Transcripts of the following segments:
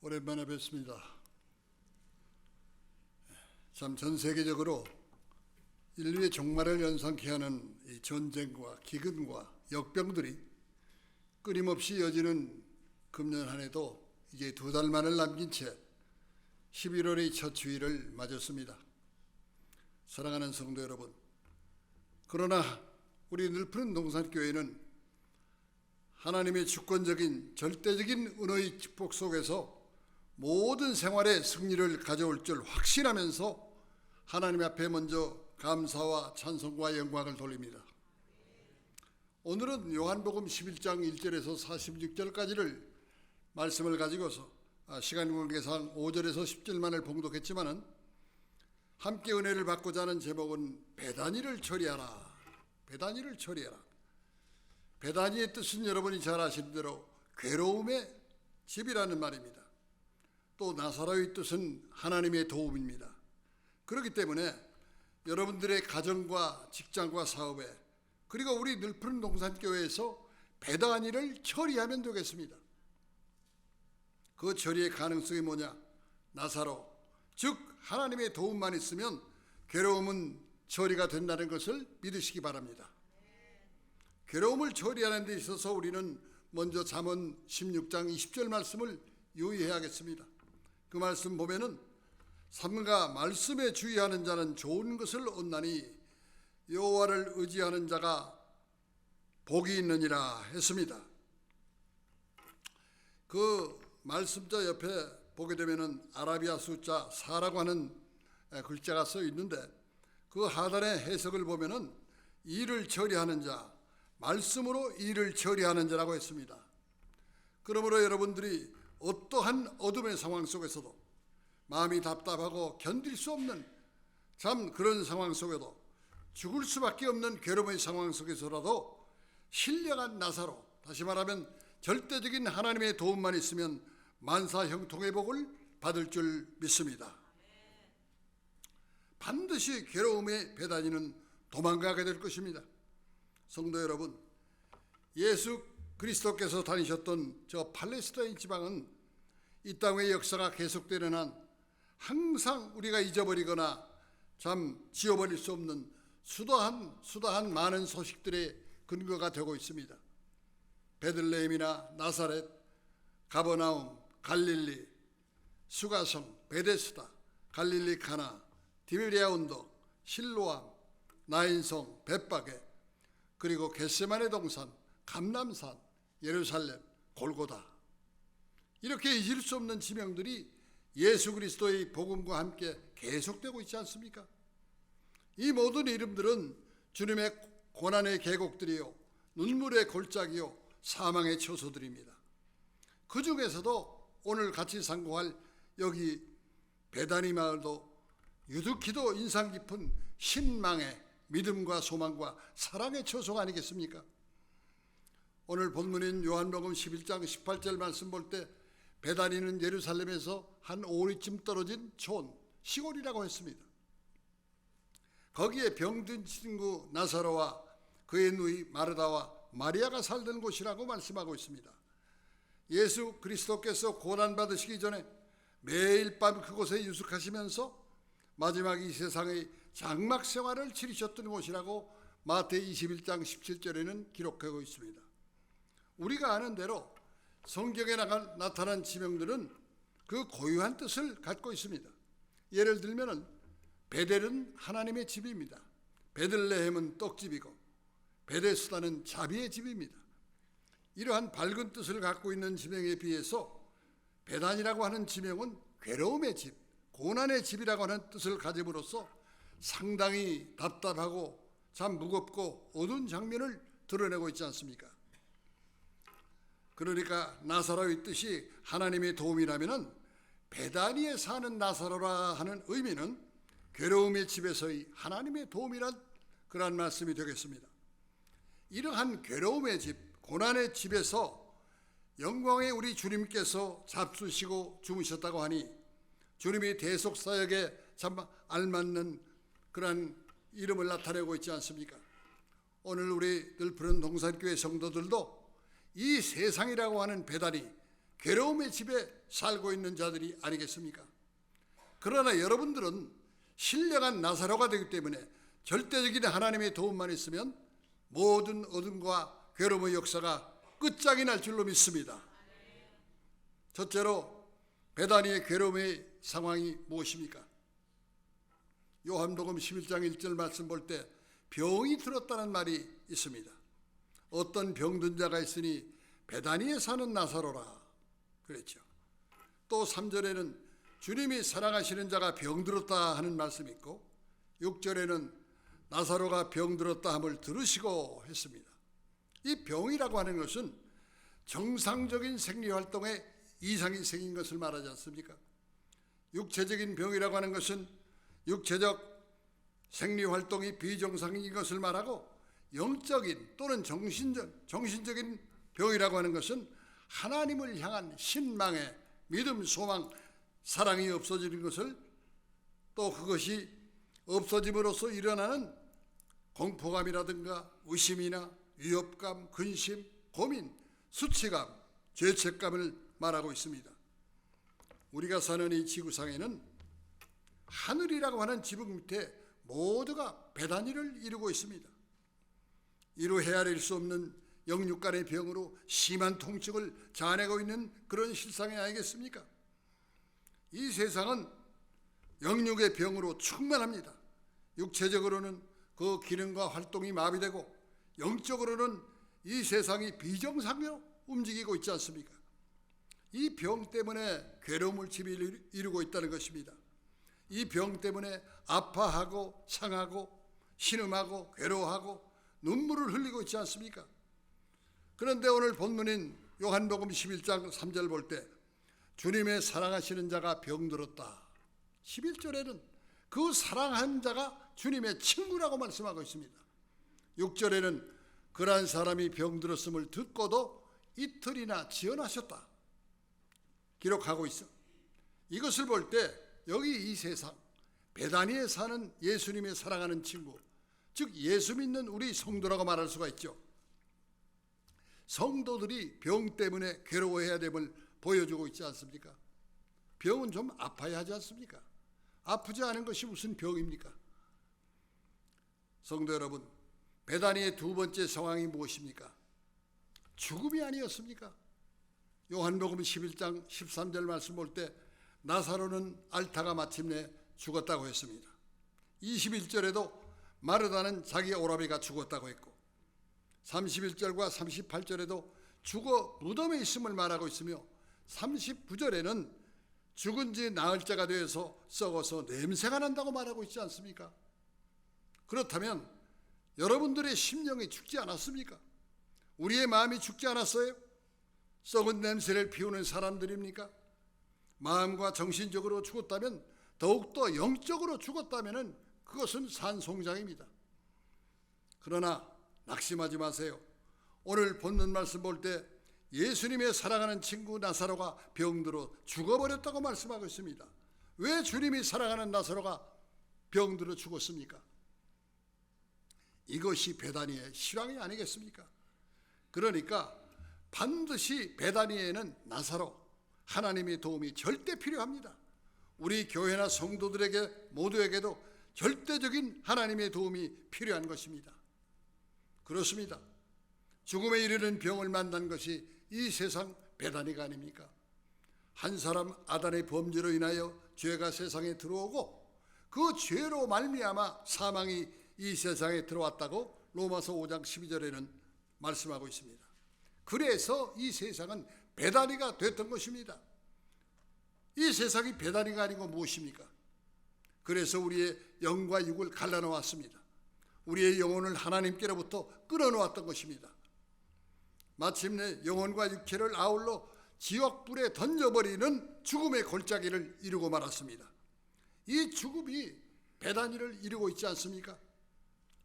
오랜만에 뵙습니다. 참 전 세계적으로 인류의 종말을 연상케 하는 이 전쟁과 기근과 역병들이 끊임없이 이어지는 금년 한 해도 이제 2달만을 남긴 채 11월의 첫 주일을 맞았습니다. 사랑하는 성도 여러분, 그러나 우리 늘푸른 동산교회는 하나님의 주권적인 절대적인 은혜의 축복 속에서 모든 생활의 승리를 가져올 줄 확신하면서 하나님 앞에 먼저 감사와 찬송과 영광을 돌립니다. 오늘은 요한복음 11장 1절에서 46절까지를 말씀을 가지고서 시간 관계상 5절에서 10절만을 봉독했지만은 함께 은혜를 받고자 하는 제목은 베다니를 처리하라. 베다니를 처리하라. 베다니의 뜻은 여러분이 잘 아시는 대로 괴로움의 집이라는 말입니다. 또 나사로의 뜻은 하나님의 도움입니다. 그렇기 때문에 여러분들의 가정과 직장과 사업에 그리고 우리 늘푸른 동산교회에서 베다니를 처리하면 되겠습니다. 그 처리의 가능성이 뭐냐? 나사로, 즉 하나님의 도움만 있으면 괴로움은 처리가 된다는 것을 믿으시기 바랍니다. 괴로움을 처리하는 데 있어서 우리는 먼저 잠언 16장 20절 말씀을 유의해야겠습니다. 그 말씀 보면은 삼가 말씀에 주의하는 자는 좋은 것을 얻나니 여호와를 의지하는 자가 복이 있느니라 했습니다. 그 말씀자 옆에 보게 되면은 아라비아 숫자 4라고 하는 글자가 써 있는데 그 하단의 해석을 보면은 일을 처리하는 자, 말씀으로 일을 처리하는 자라고 했습니다. 그러므로 여러분들이 어떠한 어둠의 상황 속에서도 마음이 답답하고 견딜 수 없는 참 그런 상황 속에도 죽을 수밖에 없는 괴로움의 상황 속에서라도 신령한 나사로, 다시 말하면 절대적인 하나님의 도움만 있으면 만사 형통의 복을 받을 줄 믿습니다. 반드시 괴로움의 베다니는 도망가게 될 것입니다. 성도 여러분, 예수 그리스도께서 다니셨던 저 팔레스타인 지방은 이 땅의 역사가 계속되는 한 항상 우리가 잊어버리거나 참 지워버릴 수 없는 수다한 많은 소식들의 근거가 되고 있습니다. 베들레헴이나 나사렛, 가버나움, 갈릴리, 수가성, 베데스다, 갈릴리 가나, 디베리아 언덕, 실로암, 나인성, 벳바게, 그리고 겟세마네 동산, 감람산, 예루살렘, 골고다, 이렇게 잊을 수 없는 지명들이 예수 그리스도의 복음과 함께 계속되고 있지 않습니까? 이 모든 이름들은 주님의 고난의 계곡들이요, 눈물의 골짜기요, 사망의 처소들입니다. 그 중에서도 오늘 같이 상고할 여기 베다니 마을도 유득히도 인상 깊은 신망의 믿음과 소망과 사랑의 처소가 아니겠습니까? 오늘 본문인 요한복음 11장 18절 말씀 볼 때 베다니는 예루살렘에서 한 5리쯤 떨어진 촌, 시골이라고 했습니다. 거기에 병든 친구 나사로와 그의 누이 마르다와 마리아가 살던 곳이라고 말씀하고 있습니다. 예수 그리스도께서 고난받으시기 전에 매일 밤 그곳에 유숙하시면서 마지막 이 세상의 장막 생활을 치르셨던 곳이라고 마태이 21장 17절에는 기록하고 있습니다. 우리가 아는 대로 성경에 나타난 지명들은 그 고유한 뜻을 갖고 있습니다. 예를 들면 베델은 하나님의 집입니다. 베들레헴은 떡집이고 베데스다는 자비의 집입니다. 이러한 밝은 뜻을 갖고 있는 지명에 비해서 베단이라고 하는 지명은 괴로움의 집, 고난의 집이라고 하는 뜻을 가짐으로써 상당히 답답하고 참 무겁고 어두운 장면을 드러내고 있지 않습니까? 그러니까 나사로의 뜻이 하나님의 도움이라면 베다니에 사는 나사로라 하는 의미는 괴로움의 집에서의 하나님의 도움이란 그러한 말씀이 되겠습니다. 이러한 괴로움의 집, 고난의 집에서 영광의 우리 주님께서 잡수시고 주무셨다고 하니 주님이 대속사역에 참 알맞는 그러한 이름을 나타내고 있지 않습니까? 오늘 우리 늘푸른 동산교회 성도들도 이 세상이라고 하는 배달이 괴로움의 집에 살고 있는 자들이 아니겠습니까? 그러나 여러분들은 신령한 나사로가 되기 때문에 절대적인 하나님의 도움만 있으면 모든 어둠과 괴로움의 역사가 끝장이 날 줄로 믿습니다. 첫째로 베다니의 괴로움의 상황이 무엇입니까? 요한복음 11장 1절 말씀 볼 때 병이 들었다는 말이 있습니다. 어떤 병든 자가 있으니 베다니에 사는 나사로라 그랬죠. 또 3절에는 주님이 사랑하시는 자가 병들었다 하는 말씀이 있고 6절에는 나사로가 병들었다 함을 들으시고 했습니다. 이 병이라고 하는 것은 정상적인 생리활동에 이상이 생긴 것을 말하지 않습니까? 육체적인 병이라고 하는 것은 육체적 생리활동이 비정상인 것을 말하고 영적인 또는 정신적인 병이라고 하는 것은 하나님을 향한 신망의 믿음, 소망, 사랑이 없어지는 것을 또 그것이 없어짐으로써 일어나는 공포감이라든가 의심이나 위협감, 근심, 고민, 수치감, 죄책감을 말하고 있습니다. 우리가 사는 이 지구상에는 하늘이라고 하는 지붕 밑에 모두가 베다니를 이루고 있습니다. 이루 헤아릴 수 없는 영육간의 병으로 심한 통증을 자아내고 있는 그런 실상이 아니겠습니까? 이 세상은 영육의 병으로 충만합니다. 육체적으로는 그 기능과 활동이 마비되고 영적으로는 이 세상이 비정상으로 움직이고 있지 않습니까? 이 병 때문에 괴로움을 집에 이루고 있다는 것입니다. 이 병 때문에 아파하고 상하고 신음하고 괴로워하고 눈물을 흘리고 있지 않습니까? 그런데 오늘 본문인 요한복음 11장 3절 볼 때 주님의 사랑하시는 자가 병들었다. 11절에는 그 사랑한 자가 주님의 친구라고 말씀하고 있습니다. 6절에는 그러한 사람이 병들었음을 듣고도 이틀이나 지연하셨다 기록하고 있어. 이것을 볼 때 여기 이 세상 베다니에 사는 예수님의 사랑하는 친구, 즉 예수 믿는 우리 성도라고 말할 수가 있죠. 성도들이 병 때문에 괴로워해야 됨을 보여주고 있지 않습니까? 병은 좀 아파야 하지 않습니까? 아프지 않은 것이 무슨 병입니까? 성도 여러분, 베다니의 두 번째 상황이 무엇입니까? 죽음이 아니었습니까? 요한복음 11장 13절 말씀 볼 때 나사로는 앓다가 마침내 죽었다고 했습니다. 21절에도 마르다는 자기 오라비가 죽었다고 했고 31절과 38절에도 죽어 무덤에 있음을 말하고 있으며 39절에는 죽은 지 나흘 자가 되어서 썩어서 냄새가 난다고 말하고 있지 않습니까? 그렇다면 여러분들의 심령이 죽지 않았습니까? 우리의 마음이 죽지 않았어요? 썩은 냄새를 피우는 사람들입니까? 마음과 정신적으로 죽었다면, 더욱더 영적으로 죽었다면 그것은 산송장입니다. 그러나 낙심하지 마세요. 오늘 본문 말씀 볼 때 예수님의 사랑하는 친구 나사로가 병들어 죽어버렸다고 말씀하고 있습니다. 왜 주님이 사랑하는 나사로가 병들어 죽었습니까? 이것이 베다니의 실황이 아니겠습니까? 그러니까 반드시 베다니에는 나사로, 하나님의 도움이 절대 필요합니다. 우리 교회나 성도들에게 모두에게도 절대적인 하나님의 도움이 필요한 것입니다. 그렇습니다. 죽음에 이르는 병을 만난 것이 이 세상 베다니가 아닙니까? 한 사람 아담의 범죄로 인하여 죄가 세상에 들어오고 그 죄로 말미암아 사망이 이 세상에 들어왔다고 로마서 5장 12절에는 말씀하고 있습니다. 그래서 이 세상은 베다니가 됐던 것입니다. 이 세상이 베다니가 아니고 무엇입니까? 그래서 우리의 영과 육을 갈라놓았습니다. 우리의 영혼을 하나님께로부터 끊어놓았던 것입니다. 마침내 영혼과 육체를 아울러 지옥불에 던져버리는 죽음의 골짜기를 이루고 말았습니다. 이 죽음이 베다니를 이루고 있지 않습니까?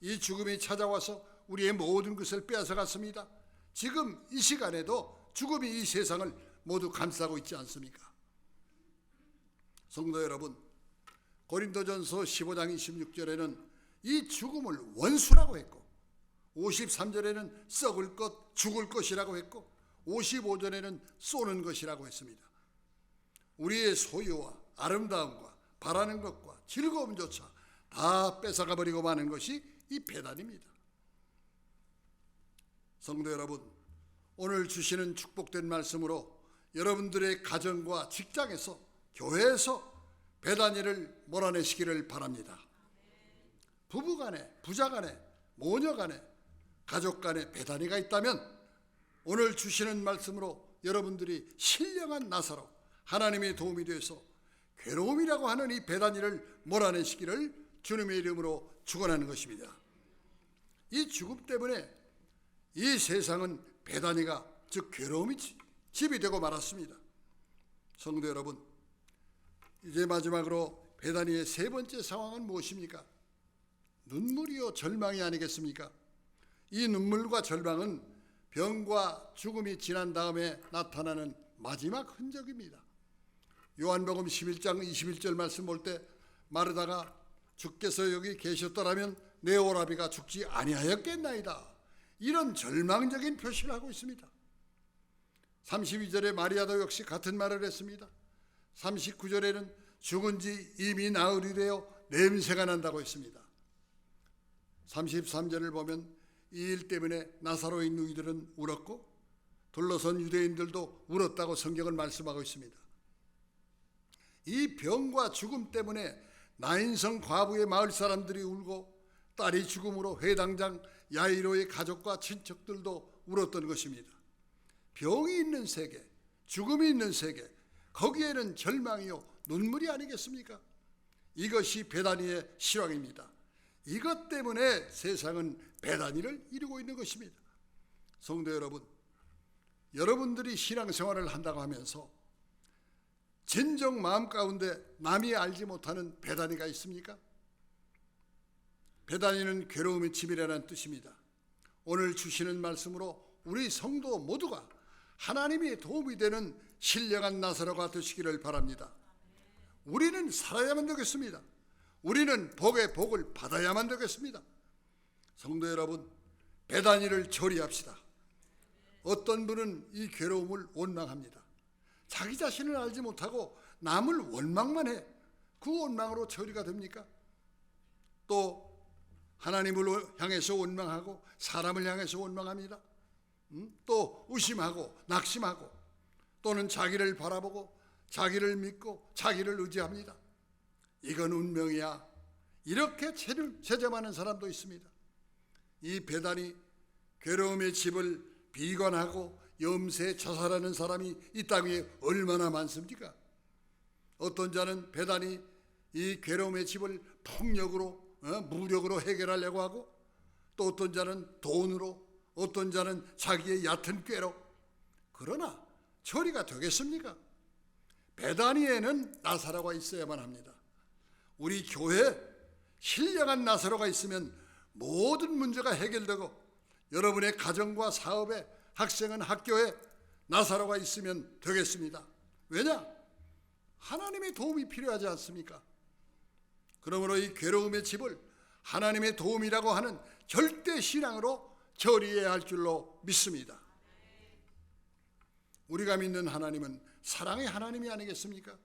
이 죽음이 찾아와서 우리의 모든 것을 빼앗아갔습니다. 지금 이 시간에도 죽음이 이 세상을 모두 감싸고 있지 않습니까? 성도 여러분, 고린도전서 15장 26절에는 이 죽음을 원수라고 했고 53절에는 썩을 것, 죽을 것이라고 했고 55절에는 쏘는 것이라고 했습니다. 우리의 소유와 아름다움과 바라는 것과 즐거움조차 다 뺏어가 버리고 마는 것이 이 배단입니다. 성도 여러분, 오늘 주시는 축복된 말씀으로 여러분들의 가정과 직장에서, 교회에서 배단위를 몰아내시기를 바랍니다. 부부간에, 부자간에, 모녀간에, 가족간에 배단위가 있다면 오늘 주시는 말씀으로 여러분들이 신령한 나사로 하나님의 도움이 되어서 괴로움이라고 하는 이 배단위를 몰아내시기를 주님의 이름으로 축원하는 것입니다. 이 죽음 때문에 이 세상은 배단위가, 즉 괴로움이 집이 되고 말았습니다. 성도 여러분, 이제 마지막으로 배단위의 세 번째 상황은 무엇입니까? 눈물이요 절망이 아니겠습니까? 이 눈물과 절망은 병과 죽음이 지난 다음에 나타나는 마지막 흔적입니다. 요한복음 11장 21절 말씀 볼 때 마르다가 주께서 여기 계셨더라면 내 오라비가 죽지 아니하였겠나이다, 이런 절망적인 표시를 하고 있습니다. 32절에 마리아도 역시 같은 말을 했습니다. 39절에는 죽은 지 이미 나흘이 되어 냄새가 난다고 했습니다. 33절을 보면 이 일 때문에 나사로의 누이들은 울었고 둘러선 유대인들도 울었다고 성경은 말씀하고 있습니다. 이 병과 죽음 때문에 나인성 과부의 마을 사람들이 울고 딸이 죽음으로 회당장 야이로의 가족과 친척들도 울었던 것입니다. 병이 있는 세계, 죽음이 있는 세계, 거기에는 절망이요 눈물이 아니겠습니까? 이것이 배단위의 실황입니다. 이것 때문에 세상은 배단위를 이루고 있는 것입니다. 성도 여러분, 여러분들이 신앙생활을 한다고 하면서 진정 마음 가운데 남이 알지 못하는 배단위가 있습니까? 배단위는 괴로움의 집이라는 뜻입니다. 오늘 주시는 말씀으로 우리 성도 모두가 하나님의 도움이 되는 신령한 나사로가 되시기를 바랍니다. 우리는 살아야만 되겠습니다. 우리는 복의 복을 받아야만 되겠습니다. 성도 여러분, 배단위를 처리합시다. 어떤 분은 이 괴로움을 원망합니다. 자기 자신을 알지 못하고 남을 원망만 해. 그 원망으로 처리가 됩니까? 또 하나님을 향해서 원망하고 사람을 향해서 원망합니다. 또 의심하고 낙심하고 또는 자기를 바라보고 자기를 믿고 자기를 의지합니다. 이건 운명이야, 이렇게 체념하는 사람도 있습니다. 이 배단위, 괴로움의 집을 비관하고 염세에 자살하는 사람이 이 땅에 얼마나 많습니까? 어떤 자는 배단위, 이 괴로움의 집을 폭력으로, 무력으로 해결하려고 하고, 또 어떤 자는 돈으로, 어떤 자는 자기의 얕은 꾀로. 그러나 처리가 되겠습니까? 배단위에는 나사로가 있어야만 합니다. 우리 교회에 신령한 나사로가 있으면 모든 문제가 해결되고, 여러분의 가정과 사업에, 학생은 학교에 나사로가 있으면 되겠습니다. 왜냐? 하나님의 도움이 필요하지 않습니까? 그러므로 이 괴로움의 집을 하나님의 도움이라고 하는 절대 신앙으로 처리해야 할 줄로 믿습니다. 우리가 믿는 하나님은 사랑의 하나님이 아니겠습니까?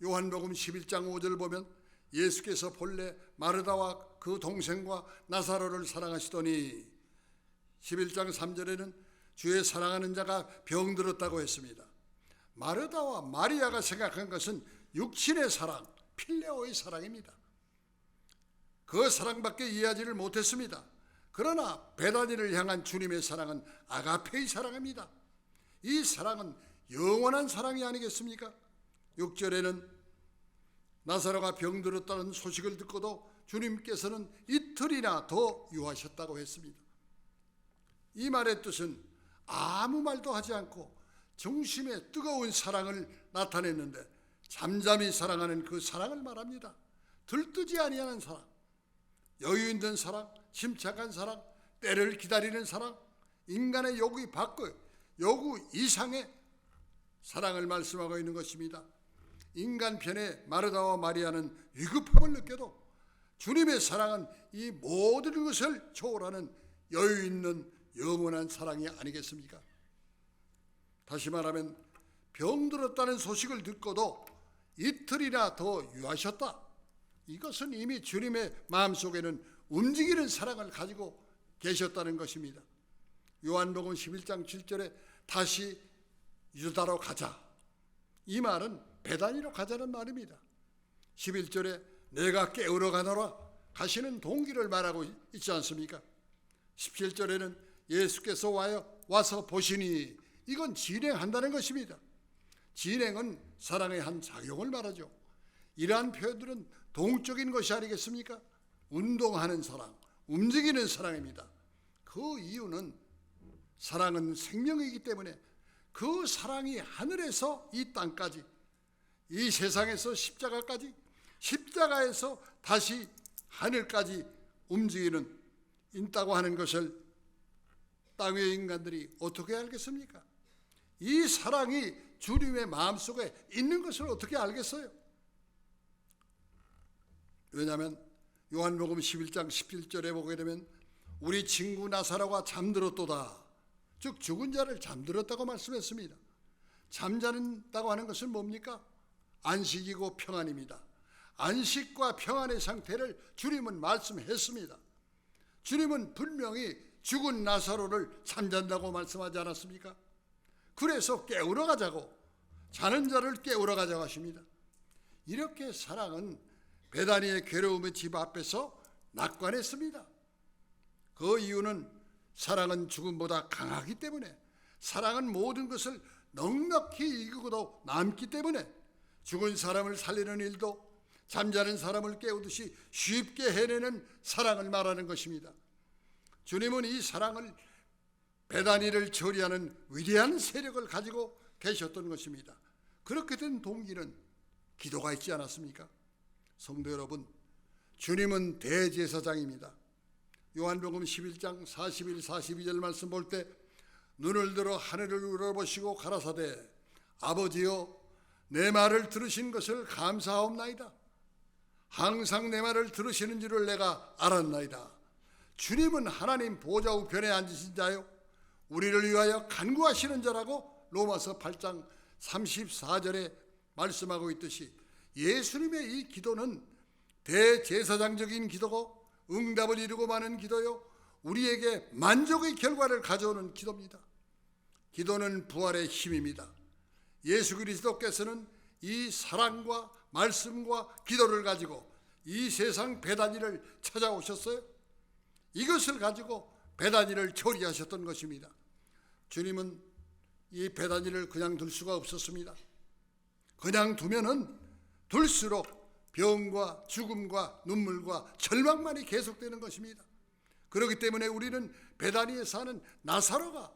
요한복음 11장 5절 보면 예수께서 본래 마르다와 그 동생과 나사로를 사랑하시더니 11장 3절에는 주의 사랑하는 자가 병들었다고 했습니다. 마르다와 마리아가 생각한 것은 육신의 사랑, 필레오의 사랑입니다. 그 사랑밖에 이해하지를 못했습니다. 그러나 베다니를 향한 주님의 사랑은 아가페의 사랑입니다. 이 사랑은 영원한 사랑이 아니겠습니까? 6절에는 나사로가 병들었다는 소식을 듣고도 주님께서는 이틀이나 더 유하셨다고 했습니다. 이 말의 뜻은 아무 말도 하지 않고 중심의 뜨거운 사랑을 나타냈는데 잠잠히 사랑하는 그 사랑을 말합니다. 들뜨지 아니하는 사랑, 여유 있는 사랑, 침착한 사랑, 때를 기다리는 사랑, 인간의 요구 밖의 요구 이상의 사랑을 말씀하고 있는 것입니다. 인간 편에 마르다와 마리아는 위급함을 느껴도 주님의 사랑은 이 모든 것을 초월하는 여유 있는 영원한 사랑이 아니겠습니까? 다시 말하면 병들었다는 소식을 듣고도 이틀이나 더 유하셨다. 이것은 이미 주님의 마음속에는 움직이는 사랑을 가지고 계셨다는 것입니다. 요한복음 11장 7절에 다시 유다로 가자. 이 말은 베다니로 가자는 말입니다. 11절에 내가 깨우러 가노라 가시는 동기를 말하고 있지 않습니까? 17절에는 예수께서 와서 보시니 이건 진행한다는 것입니다. 진행은 사랑의 한 작용을 말하죠. 이러한 표현들은 동적인 것이 아니겠습니까? 운동하는 사랑, 움직이는 사랑입니다. 그 이유는 사랑은 생명이기 때문에 그 사랑이 하늘에서 이 땅까지, 이 세상에서 십자가까지, 십자가에서 다시 하늘까지 움직이는 있다고 하는 것을 땅의 인간들이 어떻게 알겠습니까? 이 사랑이 주님의 마음속에 있는 것을 어떻게 알겠어요? 왜냐하면 요한복음 11장 17절에 보게 되면 우리 친구 나사로가 잠들었도다. 즉 죽은 자를 잠들었다고 말씀했습니다. 잠자는다고 하는 것은 뭡니까? 안식이고 평안입니다. 안식과 평안의 상태를 주님은 말씀했습니다. 주님은 분명히 죽은 나사로를 잠잔다고 말씀하지 않았습니까? 그래서 깨우러 가자고, 자는 자를 깨우러 가자고 하십니다. 이렇게 사랑은 베다니의 괴로움의 집 앞에서 낙관했습니다. 그 이유는 사랑은 죽음보다 강하기 때문에, 사랑은 모든 것을 넉넉히 이기고도 남기 때문에 죽은 사람을 살리는 일도 잠자는 사람을 깨우듯이 쉽게 해내는 사랑을 말하는 것입니다. 주님은 이 사랑을 베다니를 처리하는 위대한 세력을 가지고 계셨던 것입니다. 그렇게 된 동기는 기도가 있지 않았습니까? 성도 여러분, 주님은 대제사장입니다. 요한복음 11장 41, 42절 말씀 볼 때 눈을 들어 하늘을 우러보시고 가라사대 아버지여 내 말을 들으신 것을 감사하옵나이다. 항상 내 말을 들으시는 줄을 내가 알았나이다. 주님은 하나님 보좌 우편에 앉으신 자요 우리를 위하여 간구하시는 자라고 로마서 8장 34절에 말씀하고 있듯이 예수님의 이 기도는 대제사장적인 기도고 응답을 이루고 마는 기도요 우리에게 만족의 결과를 가져오는 기도입니다. 기도는 부활의 힘입니다. 예수 그리스도께서는 이 사랑과 말씀과 기도를 가지고 이 세상 베다니를 찾아오셨어요. 이것을 가지고 베다니를 처리하셨던 것입니다. 주님은 이 베다니를 그냥 둘 수가 없었습니다. 그냥 두면은 둘수록 병과 죽음과 눈물과 절망만이 계속되는 것입니다. 그렇기 때문에 우리는 베다니에 사는 나사로가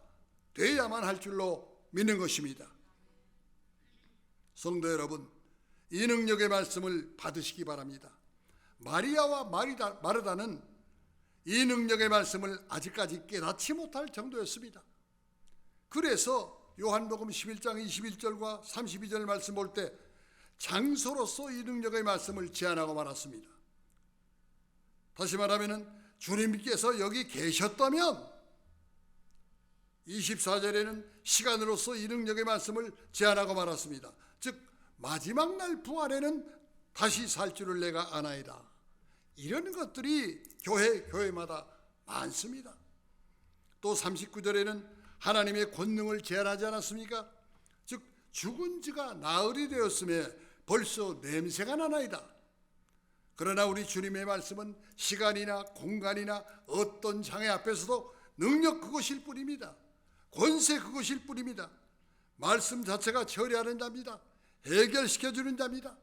돼야만 할 줄로 믿는 것입니다. 성도 여러분, 이 능력의 말씀을 받으시기 바랍니다. 마리아와 마르다는 이 능력의 말씀을 아직까지 깨닫지 못할 정도였습니다. 그래서 요한복음 11장 21절과 32절 말씀 볼 때 장소로서 이 능력의 말씀을 제안하고 말았습니다. 다시 말하면 주님께서 여기 계셨다면 24절에는 시간으로서 이 능력의 말씀을 제안하고 말았습니다. 즉 마지막 날 부활에는 다시 살 줄을 내가 아나이다. 이런 것들이 교회마다 많습니다. 또 39절에는 하나님의 권능을 제안하지 않았습니까? 즉 죽은 지가 나흘이 되었음에 벌써 냄새가 나나이다. 그러나 우리 주님의 말씀은 시간이나 공간이나 어떤 장애 앞에서도 능력 그것일 뿐입니다. 권세 그것일 뿐입니다. 말씀 자체가 처리하는 자입니다. 해결시켜주는 자입니다.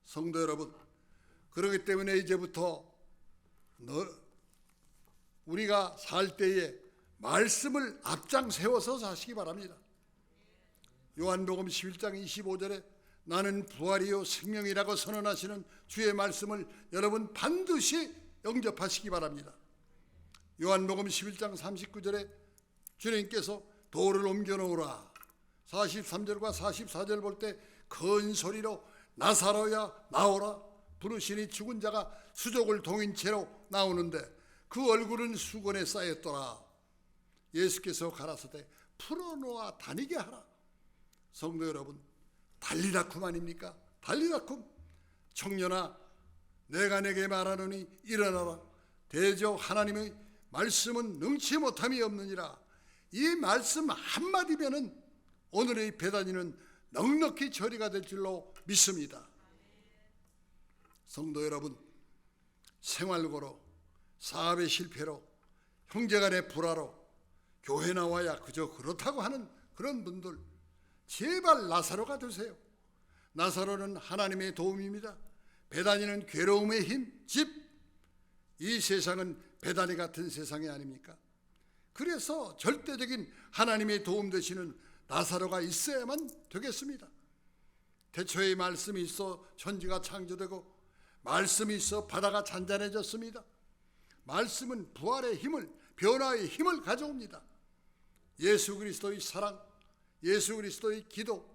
성도 여러분, 그렇기 때문에 이제부터 우리가 살 때에 말씀을 앞장 세워서 사시기 바랍니다. 요한복음 11장 25절에 나는 부활이요 생명이라고 선언하시는 주의 말씀을 여러분 반드시 영접하시기 바랍니다. 요한복음 11장 39절에 주님께서 돌을 옮겨놓으라 43절과 44절 볼 때 큰 소리로 나사로야 나오라 부르시니 죽은 자가 수족을 동인 채로 나오는데 그 얼굴은 수건에 쌓였더라. 예수께서 가라사대 풀어놓아 다니게 하라. 성도 여러분, 달리다쿰 아닙니까? 달리다쿰. 청년아, 내가 내게 말하노니 일어나라. 대저 하나님의 말씀은 능치 못함이 없느니라. 이 말씀 한마디면은 오늘의 베다니는 넉넉히 처리가 될 줄로 믿습니다. 성도 여러분, 생활고로, 사업의 실패로, 형제간의 불화로 교회 나와야 그저 그렇다고 하는 그런 분들, 제발 나사로가 되세요. 나사로는 하나님의 도움입니다. 베다니는 괴로움의 힘, 집. 이 세상은 베다니 같은 세상이 아닙니까? 그래서 절대적인 하나님의 도움 되시는 나사로가 있어야만 되겠습니다. 태초에 말씀이 있어 천지가 창조되고, 말씀이 있어 바다가 잔잔해졌습니다. 말씀은 부활의 힘을, 변화의 힘을 가져옵니다. 예수 그리스도의 사랑, 예수 그리스도의 기도,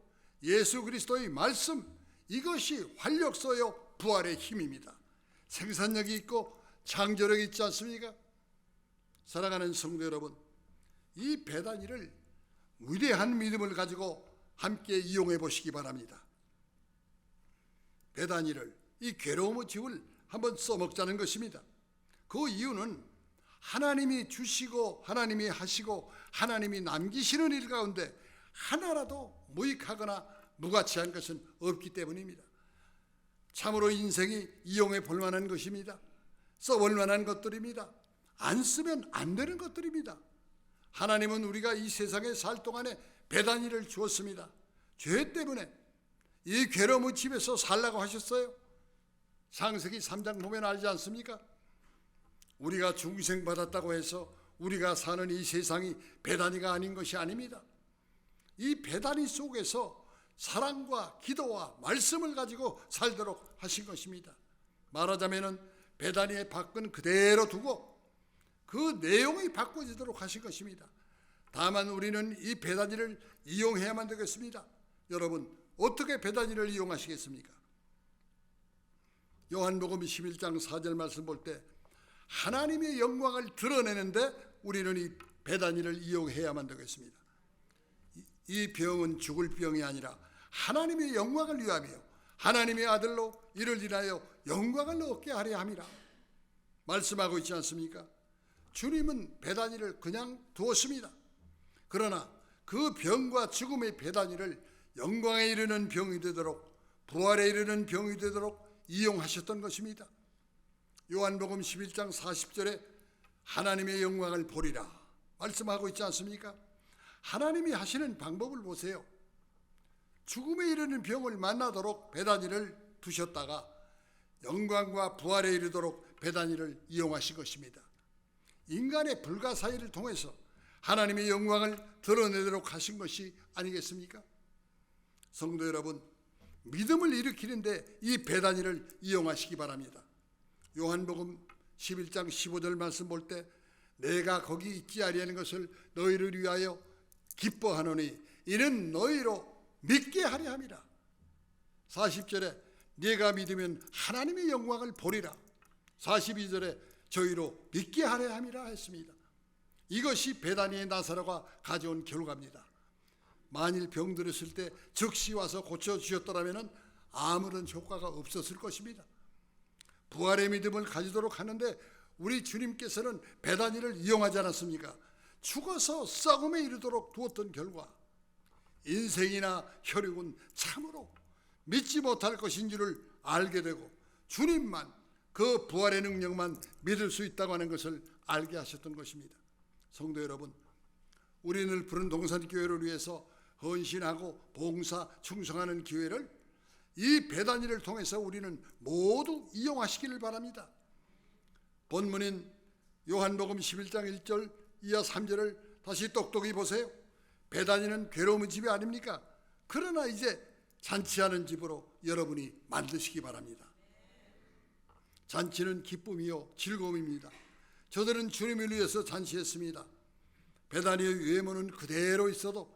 예수 그리스도의 말씀, 이것이 활력소요 부활의 힘입니다. 생산력이 있고 창조력이 있지 않습니까? 사랑하는 성도 여러분, 이 베다니를 위대한 믿음을 가지고 함께 이용해 보시기 바랍니다. 베다니를, 이 괴로움의 집을 한번 써먹자는 것입니다. 그 이유는 하나님이 주시고 하나님이 하시고 하나님이 남기시는 일 가운데 하나라도 무익하거나 무가치한 것은 없기 때문입니다. 참으로 인생이 이용해 볼 만한 것입니다. 써볼 만한 것들입니다. 안 쓰면 안 되는 것들입니다. 하나님은 우리가 이 세상에 살 동안에 베다니를 주었습니다. 죄 때문에 이 괴로움의 집에서 살라고 하셨어요. 창세기 3장 보면 알지 않습니까? 우리가 중생받았다고 해서 우리가 사는 이 세상이 베다니가 아닌 것이 아닙니다. 이 베다니 속에서 사랑과 기도와 말씀을 가지고 살도록 하신 것입니다. 말하자면 베다니의 밖은 그대로 두고 그 내용이 바꿔지도록 하신 것입니다. 다만 우리는 이 베다니를 이용해야만 되겠습니다. 여러분, 어떻게 베다니를 이용하시겠습니까? 요한복음 11장 4절 말씀 볼 때 하나님의 영광을 드러내는데 우리는 이 베다니를 이용해야만 되겠습니다. 이 병은 죽을 병이 아니라 하나님의 영광을 위하며 하나님의 아들로 이를 인하여 영광을 얻게 하려 함이라 말씀하고 있지 않습니까? 주님은 베다니를 그냥 두었습니다. 그러나 그 병과 죽음의 베다니를 영광에 이르는 병이 되도록, 부활에 이르는 병이 되도록 이용하셨던 것입니다. 요한복음 11장 40절에 하나님의 영광을 보리라 말씀하고 있지 않습니까? 하나님이 하시는 방법을 보세요. 죽음에 이르는 병을 만나도록 베다니를 두셨다가 영광과 부활에 이르도록 베다니를 이용하신 것입니다. 인간의 불가사의를 통해서 하나님의 영광을 드러내도록 하신 것이 아니겠습니까? 성도 여러분, 믿음을 일으키는데 이 베다니를 이용하시기 바랍니다. 요한복음 11장 15절 말씀 볼 때 내가 거기 있지 아니하는 것을 너희를 위하여 기뻐하노니 이는 너희로 믿게 하려 함이라. 40절에 네가 믿으면 하나님의 영광을 보리라. 42절에 저희로 믿게 하려 함이라 했습니다. 이것이 베다니의 나사로가 가져온 결과입니다. 만일 병들었을 때 즉시 와서 고쳐주셨더라면 아무런 효과가 없었을 것입니다. 부활의 믿음을 가지도록 하는데 우리 주님께서는 베다니를 이용하지 않았습니까? 죽어서 썩음에 이르도록 두었던 결과 인생이나 혈육은 참으로 믿지 못할 것인 줄을 알게 되고 주님만, 그 부활의 능력만 믿을 수 있다고 하는 것을 알게 하셨던 것입니다. 성도 여러분, 우리를 부른 동산교회를 위해서 헌신하고 봉사, 충성하는 기회를 이 베다니를 통해서 우리는 모두 이용하시기를 바랍니다. 본문인 요한복음 11장 1절 이하 3절을 다시 똑똑히 보세요. 베다니는 괴로움의 집이 아닙니까? 그러나 이제 잔치하는 집으로 여러분이 만드시기 바랍니다. 잔치는 기쁨이요 즐거움입니다. 저들은 주님을 위해서 잔치했습니다. 베다니의 외모는 그대로 있어도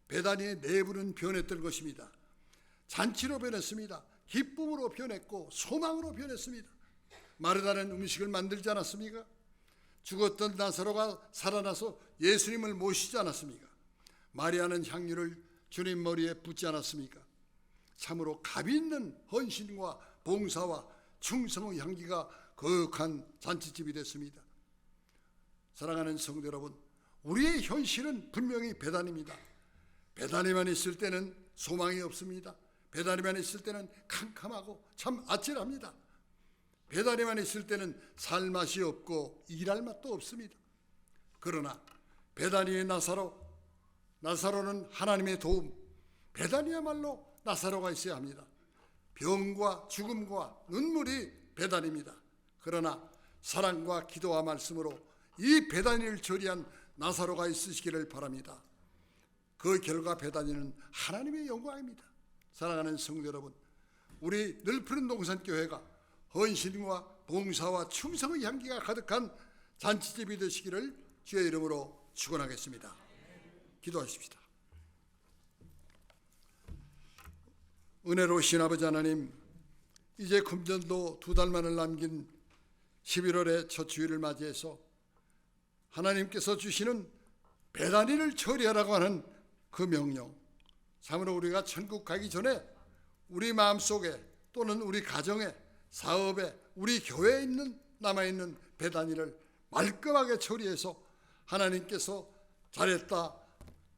베다니의 내부는 변했던 것입니다. 잔치로 변했습니다. 기쁨으로 변했고 소망으로 변했습니다. 마르다는 음식을 만들지 않았습니까? 죽었던 나사로가 살아나서 예수님을 모시지 않았습니까? 마리아는 향유를 주님 머리에 붙지 않았습니까? 참으로 값 있는 헌신과 봉사와 충성의 향기가 거룩한 잔치집이 됐습니다. 사랑하는 성도 여러분, 우리의 현실은 분명히 배단입니다. 배단에만 있을 때는 소망이 없습니다. 배단에만 있을 때는 캄캄하고 참 아찔합니다. 배단에만 있을 때는 살 맛이 없고 일할 맛도 없습니다. 그러나 베다니의 나사로는 하나님의 도움, 베다니야말로 나사로가 있어야 합니다. 병과 죽음과 눈물이 베다니입니다. 그러나 사랑과 기도와 말씀으로 이 베다니를 처리한 나사로가 있으시기를 바랍니다. 그 결과 베다니는 하나님의 영광입니다. 사랑하는 성도 여러분, 우리 늘푸른 동산교회가 헌신과 봉사와 충성의 향기가 가득한 잔치집이 되시기를 주의 이름으로 축원하겠습니다. 기도하십시다. 은혜로우신 아버지 하나님, 이제 금년도 2달만을 남긴 11월의 첫 주일을 맞이해서 하나님께서 주시는 베다니를 처리하라고 하는 그 명령, 참으로 우리가 천국 가기 전에 우리 마음속에 또는 우리 가정에, 사업에, 우리 교회에 남아있는 베다니를 말끔하게 처리해서 하나님께서 잘했다,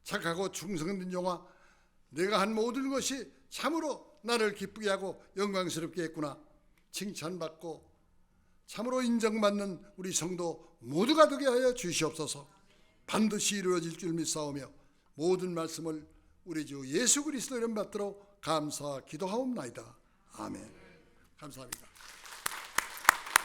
착하고 충성된 종아, 내가 한 모든 것이 참으로 나를 기쁘게 하고 영광스럽게 했구나, 칭찬받고 참으로 인정받는 우리 성도 모두가 되게 하여 주시옵소서. 반드시 이루어질 줄 믿사오며 모든 말씀을 우리 주 예수 그리스도 이름 받들어 감사 기도하옵나이다. 아멘. 감사합니다.